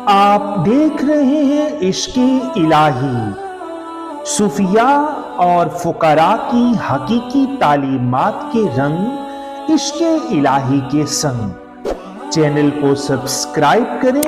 آپ دیکھ رہے ہیں عشق الہی، صوفیہ اور فقراء کی حقیقی تعلیمات کے رنگ عشق الہی کے سنگ۔ چینل کو سبسکرائب کریں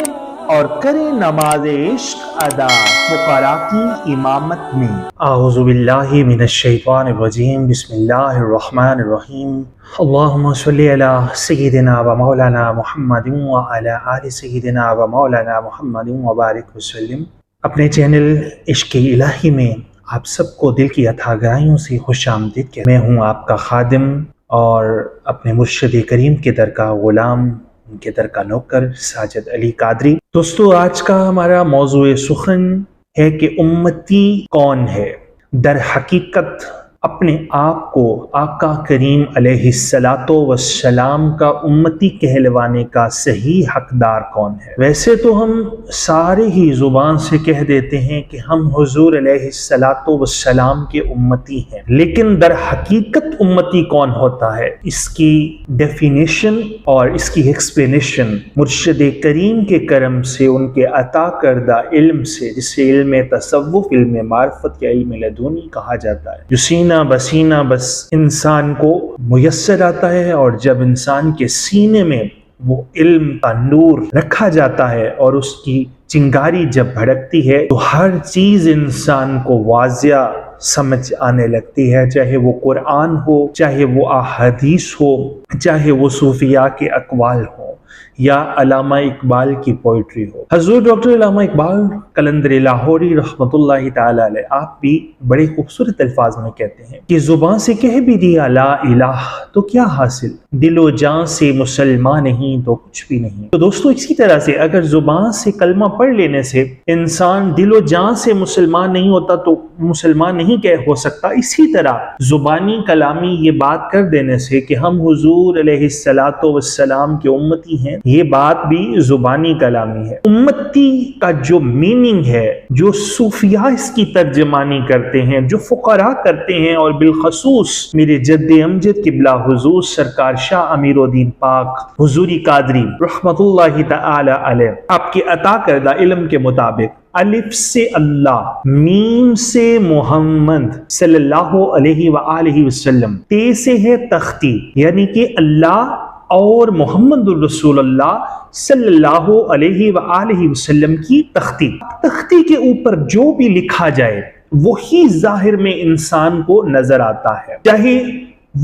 اور کریں نماز عشق ادا فقراء کی امامت میں۔ اعوذ باللہ من الشیطان الرجیم، بسم اللہ الرحمن الرحیم۔ اللہم صلی علی سیدنا و مولانا محمد و علی آل سیدنا و مولانا محمد و بارک وسلم۔ اپنے چینل عشق الہی میں آپ سب کو دل کی عطا گرائیوں سے خوش آمدید کہتے ہیں۔ میں ہوں آپ کا خادم اور اپنے مرشد کریم کے در کا غلام، ان کے در کا نوکر ساجد علی قادری۔ دوستو، آج کا ہمارا موضوع سخن ہے کہ امتی کون ہے؟ در حقیقت اپنے آپ کو آقا کریم علیہ السلام کا امتی کہلوانے کا صحیح حقدار کون ہے؟ ویسے تو ہم سارے ہی زبان سے کہہ دیتے ہیں کہ ہم حضور علیہ السلام کے امتی ہیں، لیکن در حقیقت امتی کون ہوتا ہے؟ اس کی ڈیفینیشن اور اس کی ایکسپلینیشن مرشد کریم کے کرم سے، ان کے عطا کردہ علم سے، جسے علم تصوف، علم معرفت یا علم لدنی کہا جاتا ہے، جو سینہ بسینہ بس انسان کو میسر آتا ہے، اور جب انسان کے سینے میں وہ علم کا نور رکھا جاتا ہے اور اس کی چنگاری جب بھڑکتی ہے تو ہر چیز انسان کو واضح سمجھ آنے لگتی ہے، چاہے وہ قرآن ہو، چاہے وہ احادیث ہو، چاہے وہ صوفیاء کے اقوال ہو یا علامہ اقبال کی پوئٹری ہو۔ حضور ڈاکٹر علامہ اقبال قلندر لاہوری رحمۃ اللہ تعالی علیہ، آپ بھی بڑے خوبصورت الفاظ میں کہتے ہیں کہ زبان سے کہہ بھی دیا لا الہ تو کیا حاصل، دل و جان سے مسلمان نہیں تو کچھ بھی نہیں۔ تو دوستو، اسی طرح سے اگر زبان سے کلمہ پڑھ لینے سے انسان دل و جان سے مسلمان نہیں ہوتا تو مسلمان نہیں ہو سکتا، اسی طرح زبانی کلامی یہ بات کر دینے سے کہ ہم حضور علیہ السلام کے امتی ہیں، یہ بات بھی زبانی کلامی ہے۔ امتی کا جو میننگ ہے، جو صوفیاء اس کی ترجمانی کرتے ہیں، جو فقراء کرتے ہیں، اور بالخصوص میرے جد امجد قبلہ حضور سرکار شاہ امیر الدین پاک حضوری قادری رحمت اللہ تعالی علیہ، آپ کے عطا کردہ علم کے مطابق الف سے اللہ، میم سے محمد صلی اللہ علیہ وآلہ وسلم، تے سے ہے تختی، یعنی کہ اللہ اور محمد الرسول اللہ صلی اللہ علیہ وآلہ وسلم کی تختی۔ تختی کے اوپر جو بھی لکھا جائے وہی ظاہر میں انسان کو نظر آتا ہے، چاہے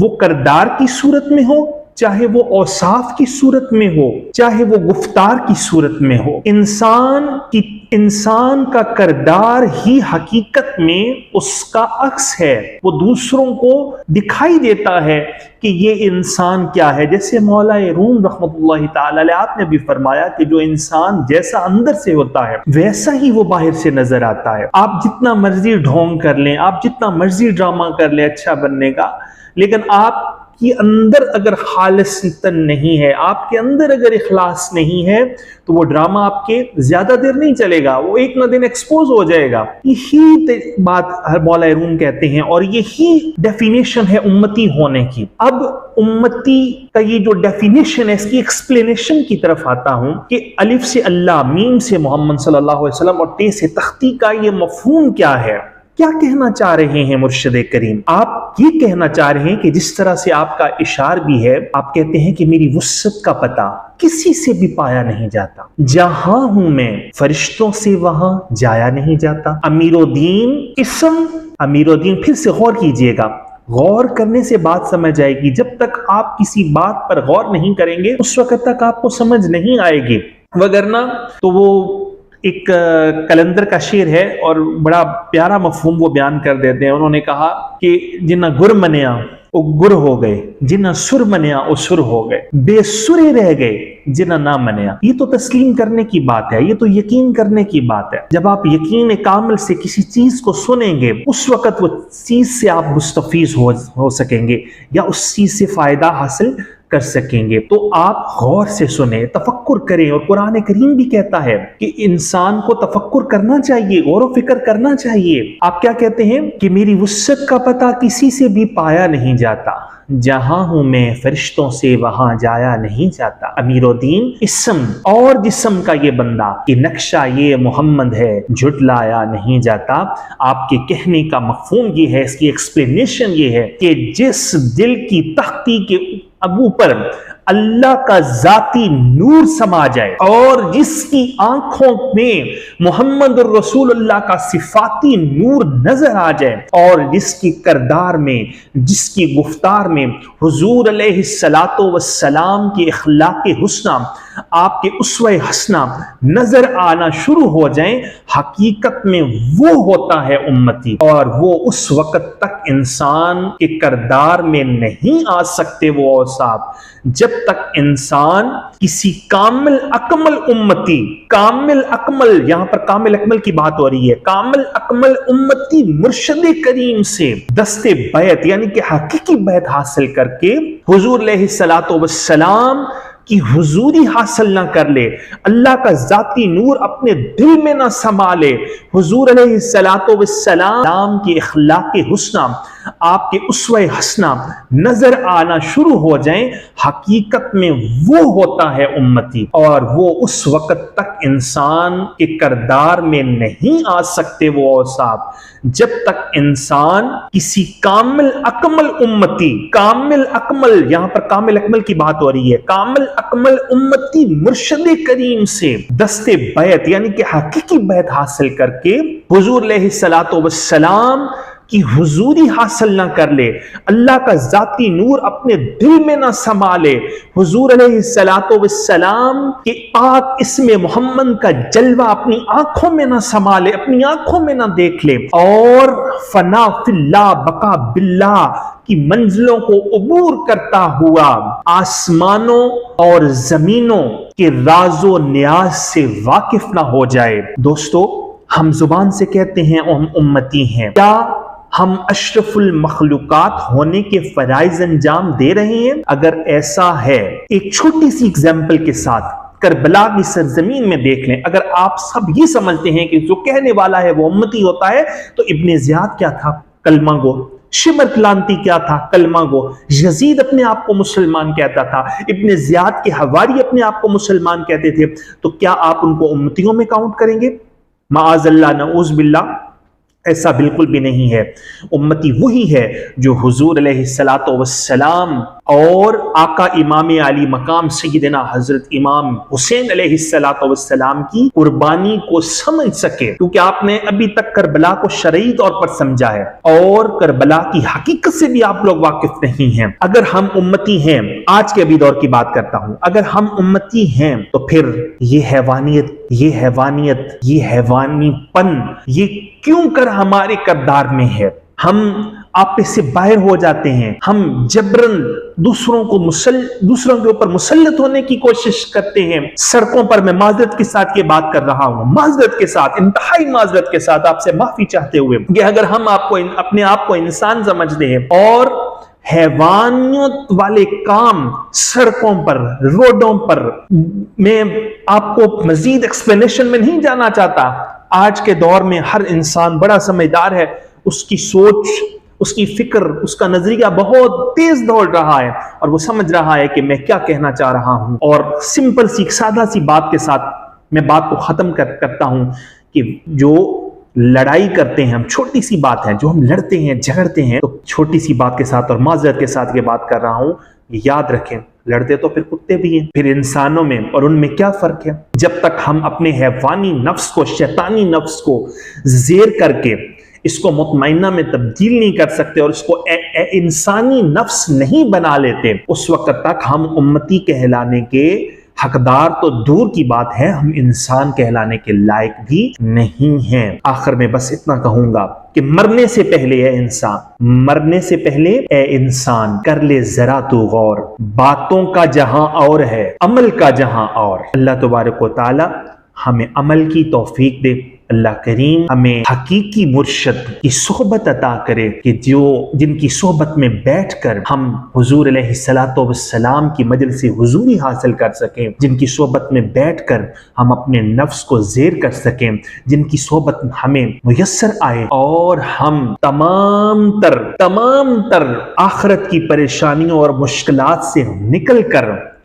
وہ کردار کی صورت میں ہو، چاہے وہ اوصاف کی صورت میں ہو، چاہے وہ گفتار کی صورت میں ہو۔ انسان کا کردار ہی حقیقت میں اس کا عکس ہے، وہ دوسروں کو دکھائی دیتا ہے کہ یہ انسان کیا ہے۔ جیسے مولا روم رحمت اللہ تعالی علیہ، آپ نے بھی فرمایا کہ جو انسان جیسا اندر سے ہوتا ہے ویسا ہی وہ باہر سے نظر آتا ہے۔ آپ جتنا مرضی ڈھونگ کر لیں، آپ جتنا مرضی ڈرامہ کر لیں اچھا بننے کا، لیکن آپ کے اندر اگر خالصتاً نہیں ہے، آپ کے اندر اگر اخلاص نہیں ہے تو وہ ڈرامہ آپ کے زیادہ دیر نہیں چلے گا، وہ ایک نہ دن ایکسپوز ہو جائے گا۔ یہی بات مولا روم کہتے ہیں، اور یہی ڈیفینیشن ہے امتی ہونے کی۔ اب امتی کا یہ جو ڈیفینیشن ہے، اس کی ایکسپلینیشن کی طرف آتا ہوں کہ الف سے اللہ، میم سے محمد صلی اللہ علیہ وسلم اور تے سے تختی کا یہ مفہوم کیا ہے؟ کیا کہنا چاہ رہے ہیں مرشد کریم؟ آپ یہ کہنا چاہ رہے ہیں کہ جس طرح سے آپ کا اشعار بھی ہے، آپ کہتے ہیں کہ میری وسعت کا پتہ کسی سے بھی پایا نہیں جاتا، جہاں ہوں میں فرشتوں سے وہاں جایا نہیں جاتا۔ امیر الدین اسم، امیر الدین، پھر سے غور کیجئے گا، غور کرنے سے بات سمجھ آئے گی۔ جب تک آپ کسی بات پر غور نہیں کریں گے اس وقت تک آپ کو سمجھ نہیں آئے گی، وگرنہ تو وہ ایک کلندر کا شعر ہے اور بڑا پیارا مفہوم وہ بیان کر دیتے ہیں۔ انہوں نے کہا کہ جنہ گر منیا وہ گر ہو گئے، جنہ سر منیا وہ سر ہو گئے، بے سرے رہ گئے جنہ نہ منیا۔ یہ تو تسلیم کرنے کی بات ہے، یہ تو یقین کرنے کی بات ہے۔ جب آپ یقین کامل سے کسی چیز کو سنیں گے اس وقت وہ چیز سے آپ مستفیض ہو سکیں گے یا اس چیز سے فائدہ حاصل کر سکیں گے۔ تو آپ غور سے سنیں، تفکر کریں، اور قرآن کریم بھی کہتا ہے کہ انسان کو تفکر کرنا چاہیے، غور و فکر کرنا چاہیے۔ آپ کیا کہتے ہیں کہ میری وسعت کا پتہ کسی سے بھی پایا نہیں جاتا، جہاں ہوں میں فرشتوں سے وہاں جایا نہیں جاتا۔ امیر الدین اسم اور جسم کا یہ بندہ کہ نقشہ یہ محمد ہے، جھٹلایا نہیں جاتا۔ آپ کے کہنے کا مفہوم یہ ہے، اس کی ایکسپلینیشن یہ ہے کہ جس دل کی تختی کے اوپر اللہ کا ذاتی نور سما جائے اور جس کی آنکھوں میں محمد الرسول اللہ کا صفاتی نور نظر آ جائے، اور جس کی کردار میں، جس کی گفتار میں حضور علیہ الصلاۃ والسلام کی اخلاق حسنہ، آپ کے اسوہ حسنہ نظر آنا شروع ہو جائیں، حقیقت میں وہ ہوتا ہے امتی۔ اور وہ اس وقت تک انسان کے کردار میں نہیں آ سکتے وہ اوصاف جب تک انسان کسی کامل اکمل امتی، کامل اکمل، یہاں پر کامل اکمل کی بات ہو رہی ہے، کامل اکمل امتی مرشد کریم سے دست بیعت یعنی کہ حقیقی بیعت حاصل کر کے حضور علیہ الصلاۃ والسلام کی حضوری حاصل نہ کر لے، اللہ کا ذاتی نور اپنے دل میں نہ سما لے، حضور علیہ الصلاۃ والسلام کی اخلاق حسنہ، آپ کے اسوہ حسنہ نظر آنا شروع ہو جائیں، حقیقت میں وہ ہوتا ہے امتی۔ اور وہ اس وقت تک انسان کے کردار میں نہیں آ سکتے وہ اوصاف جب تک انسان کسی کامل اکمل امتی، کامل اکمل، یہاں پر کامل اکمل کی بات ہو رہی ہے، کامل اکمل امتی مرشد کریم سے دست بیعت یعنی کہ حقیقی بیعت حاصل کر کے حضور علیہ الصلاۃ والسلام کی حضوری حاصل نہ کر لے، اللہ کا ذاتی نور اپنے دل میں نہ سما لے، حضور علیہ الصلاۃ والسلام کے پاک اسم محمد کا جلوہ اپنی آنکھوں میں نہ سما لے، اپنی آنکھوں میں نہ دیکھ لے، اور فنا فی اللہ بقا باللہ کی منزلوں کو عبور کرتا ہوا آسمانوں اور زمینوں کے راز و نیاز سے واقف نہ ہو جائے۔ دوستو، ہم زبان سے کہتے ہیں ہم امتی ہیں، کیا ہم اشرف المخلوقات ہونے کے فرائض انجام دے رہے ہیں؟ اگر ایسا ہے، ایک چھوٹی سی اگزامپل کے ساتھ کربلا کی سرزمین میں دیکھ لیں۔ اگر آپ سب یہ سمجھتے ہیں کہ جو کہنے والا ہے وہ امتی ہوتا ہے، تو ابن زیاد کیا تھا؟ کلمہ گو۔ شمر کلانتی کیا تھا؟ کلمہ گو۔ یزید اپنے آپ کو مسلمان کہتا تھا، ابن زیاد کے حواری اپنے آپ کو مسلمان کہتے تھے، تو کیا آپ ان کو امتیوں میں کاؤنٹ کریں گے؟ معاذ اللہ، نعوذ باللہ، ایسا بالکل بھی نہیں ہے۔ امتی وہی ہے جو حضور علیہ الصلاۃ والسلام اور آقا امام علی مقام سیدنا حضرت امام حسین علیہ الصلاۃ والسلام کی قربانی کو سمجھ سکے، کیونکہ آپ نے ابھی تک کربلا کو شرعی طور پر سمجھا ہے اور کربلا کی حقیقت سے بھی آپ لوگ واقف نہیں ہیں۔ اگر ہم امتی ہیں، آج کے ابھی دور کی بات کرتا ہوں، اگر ہم امتی ہیں تو پھر یہ حیوانیت، یہ حیوانی پن، یہ کیوں کر ہمارے کردار میں ہے؟ ہم آپے سے باہر ہو جاتے ہیں، ہم جبرن دوسروں کے اوپر مسلط ہونے کی کوشش کرتے ہیں سڑکوں پر۔ میں معذرت کے ساتھ یہ بات کر رہا ہوں، معذرت کے ساتھ، انتہائی معذرت کے ساتھ، آپ سے معافی چاہتے ہوئے کہ اگر ہم اپنے آپ کو انسان سمجھتے ہیں اور حیوانیت والے کام سڑکوں پر، روڈوں پر، میں آپ کو مزید ایکسپلینیشن میں نہیں جانا چاہتا۔ آج کے دور میں ہر انسان بڑا سمجھدار ہے، اس کی سوچ، اس کی فکر، اس کا نظریہ بہت تیز دوڑ رہا ہے، اور وہ سمجھ رہا ہے کہ میں کیا کہنا چاہ رہا ہوں۔ اور سمپل سی سادہ سی بات کے ساتھ میں بات کو ختم کرتا ہوں کہ جو لڑائی کرتے ہیں ہم، چھوٹی سی بات ہے جو ہم لڑتے ہیں، جھگڑتے ہیں، تو چھوٹی سی بات کے ساتھ اور معذرت کے ساتھ یہ بات کر رہا ہوں، یاد رکھیں لڑتے تو پھر کتے بھی ہیں، پھر انسانوں میں اور ان میں کیا فرق ہے؟ جب تک ہم اپنے حیوانی نفس کو، شیطانی نفس کو زیر کر کے اس کو مطمئنہ میں تبدیل نہیں کر سکتے اور اس کو انسانی نفس نہیں بنا لیتے، اس وقت تک ہم امتی کہلانے کے حقدار تو دور کی بات ہے، ہم انسان کہلانے کے لائق بھی نہیں ہیں۔ آخر میں بس اتنا کہوں گا کہ مرنے سے پہلے اے انسان کر لے ذرا تو غور، باتوں کا جہاں اور ہے، عمل کا جہاں اور۔ اللہ تبارک و تعالی ہمیں عمل کی توفیق دے، اللہ کریم ہمیں حقیقی مرشد کی صحبت عطا کرے کہ جن کی صحبت میں بیٹھ کر ہم حضور علیہ الصلوۃ والسلام کی مجلس حضوری حاصل کر سکیں، جن کی صحبت میں بیٹھ کر ہم اپنے نفس کو زیر کر سکیں، جن کی صحبت ہمیں میسر آئے اور ہم تمام تر آخرت کی پریشانیوں اور مشکلات سے نکل کر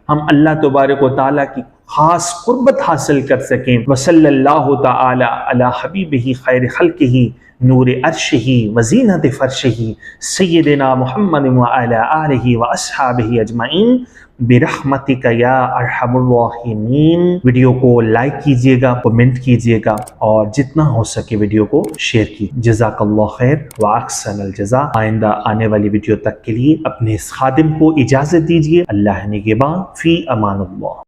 ہم اللہ تبارک و تعالیٰ کی خاص قربت حاصل کر سکیں۔ وصلی اللہ تعالی علی حبیبہ خیر خلقہ نور عرشہ وزینت فرشہ سیدنا محمد وعلی آلہ واصحابہ اجمعین برحمتک یا ارحم الراحمین۔ ویڈیو کو لائک کیجئے گا، کمنٹ کیجئے گا اور جتنا ہو سکے ویڈیو کو شیئر کیجئے۔ جزاک اللہ خیر واحسن الجزاء۔ آئندہ آنے والی ویڈیو تک کے لیے اپنے اس خادم کو اجازت دیجئے۔ اللہ نگہباں، فی امان اللہ۔